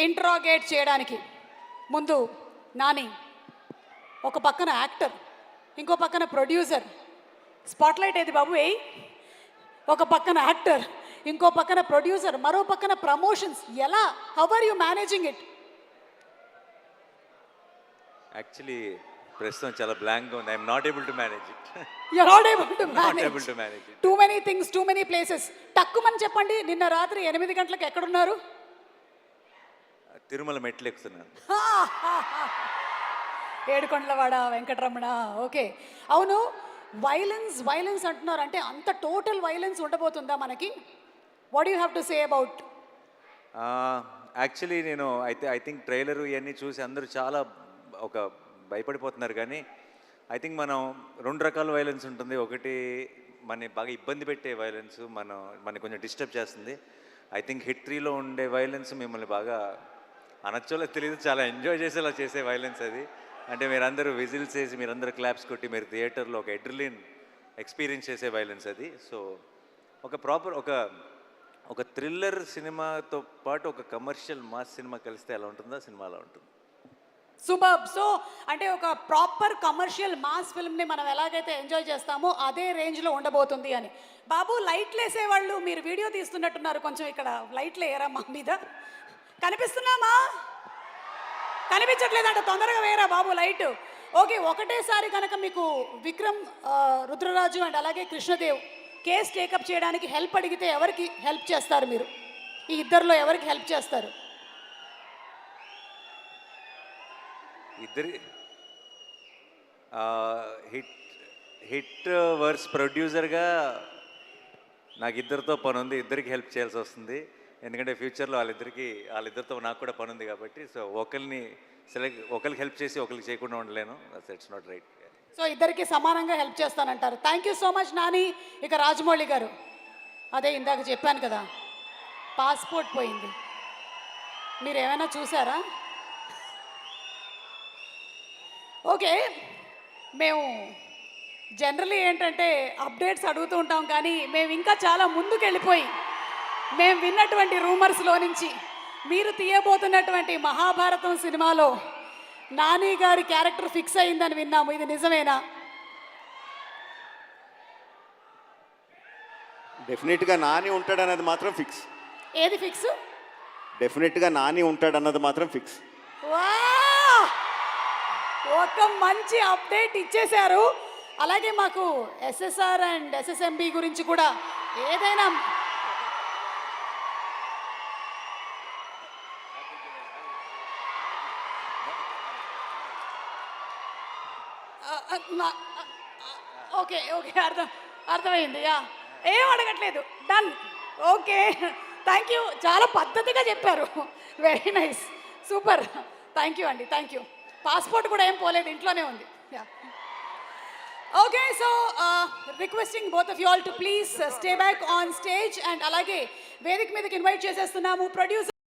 Interrogate చేయడానికి ముందు నాని ఒక పక్కన యాక్టర్, ఇంకో పక్కన ప్రొడ్యూసర్. స్పాట్లైట్ ఏది బాబు ఏయ్. ఒక పక్కన యాక్టర్, ఇంకో పక్కన ప్రొడ్యూసర్, మరో పక్కన ప్రమోషన్స్. ఎలా, how are you managing it? Actually ప్రస్తుతం చాలా బ్లాంక్గా ఉంది. I'm not able to manage it. You are not able to not able manage. To manage it. Too many things, too many places. తక్కువని చెప్పండి, నిన్న రాత్రి 8 గంటలకు ఎక్కడున్నారు? తిరుమల మెట్లు ఎక్కుతున్నాను. ఏడుకొండలవాడ వెంకటరమణ. ఓకే, అవును. వైలెన్స్ అంటున్నారు, అంటే అంత టోటల్ వైలెన్స్ ఉండబోతుందా మనకి? What you have to say about? Actually నేను ఐ థింక్ ట్రైలర్ ఇవన్నీ చూసి అందరూ చాలా ఒక భయపడిపోతున్నారు. కానీ ఐ థింక్ మనం 2 రకాల వైలెన్స్ ఉంటుంది. ఒకటి మన బాగా ఇబ్బంది పెట్టే వైలెన్స్, మన కొంచెం డిస్టర్బ్ చేస్తుంది. ఐ థింక్ హిట్ 3లో ఉండే వైలెన్స్ మిమ్మల్ని బాగా అనొచ్చోలో తెలియదు, చాలా ఎంజాయ్ చేసేలా చేసే వైలెన్స్ అది. అంటే మీరందరూ విజిల్స్ వేసి, మీరందరూ క్లాప్స్ కొట్టి, మీరు థియేటర్లో ఒక ఎడ్రిలిన్ ఎక్స్పీరియన్స్ చేసే వైలెన్స్ అది. సో ఒక ప్రాపర్ ఒక థ్రిల్లర్ సినిమాతో పాటు ఒక కమర్షియల్ మాస్ సినిమా కలిస్తే ఎలా ఉంటుందో సినిమా అలా ఉంటుంది. సూపర్. సో అంటే ఒక ప్రాపర్ కమర్షియల్ మాస్ ఫిల్మ్ని మనం ఎలాగైతే ఎంజాయ్ చేస్తామో అదే రేంజ్లో ఉండబోతుంది అని. బాబు, లైట్లు వేసేవాళ్ళు మీరు వీడియో తీస్తున్నట్టున్నారు, కొంచెం ఇక్కడ లైట్లు వేయరా మా మీద? కనిపిస్తున్నామా? కనిపించట్లేదంట, తొందరగా వేయరా బాబు లైట్. ఓకే, ఒకటేసారి కనుక మీకు విక్రమ్, రుద్రరాజు అండ్ అలాగే కృష్ణదేవ్ కేస్ టేకప్ చేయడానికి హెల్ప్ అడిగితే ఎవరికి హెల్ప్ చేస్తారు మీరు? ఈ ఇద్దరిలో ఎవరికి హెల్ప్ చేస్తారు? ఇద్దరి హిట్ వర్స్ ప్రొడ్యూసర్గా నాకు ఇద్దరితో పని ఉంది. ఇద్దరికి హెల్ప్ చేయాల్సి వస్తుంది, ఎందుకంటే ఫ్యూచర్లో వాళ్ళిద్దరితో నాకు కూడా పని ఉంది కాబట్టి. సో ఒకరికి హెల్ప్ చేసి ఒకరికి చేయకుండా ఉండలేను. It's not right. సో ఇద్దరికి సమానంగా హెల్ప్ చేస్తానంటారు. Thank you so much Nani. ఇక రాజమౌళి గారు, అదే ఇందాక చెప్పాను కదా, పాస్పోర్ట్ పోయింది, మీరు ఏమైనా చూసారా? ఓకే, మేము జనరలీ ఏంటంటే అప్డేట్స్ అడుగుతూ ఉంటాం, కానీ మేము ఇంకా చాలా ముందుకు వెళ్ళిపోయి మేము విన్నటువంటి రూమర్స్లో నుంచి మీరు తీయబోతున్నటువంటి మహాభారతం సినిమాలో నాని గారి క్యారెక్టర్ ఫిక్స్ అయిందని విన్నాము. ఇది నిజమేనా? డెఫినెట్గా నాని ఉంటాడన్నది మాత్రం ఫిక్స్. ఏది ఫిక్స్? డెఫినెట్గా నాని ఉంటాడన్నది మాత్రం ఫిక్స్. ఒక మంచి అప్డేట్ ఇచ్చేశారు. అలాగే మాకు ఎస్ఎస్ఆర్ అండ్ ఎస్ఎస్ఎంబి గురించి కూడా ఏదైనా ఓకే అర్థమైంది. ఏం అడగట్లేదు, డన్. ఓకే, థ్యాంక్ యూ, చాలా పద్ధతిగా చెప్పారు. Very nice, super. Thank you అండి, థ్యాంక్ యూ. పాస్పోర్ట్ కూడా ఏం పోలేదు, ఇంట్లోనే ఉంది. Okay, so requesting both of you all to please stay back on stage. And అలాగే వేదిక మీదకి ఇన్వైట్ చేసేస్తున్నాము ప్రొడ్యూసర్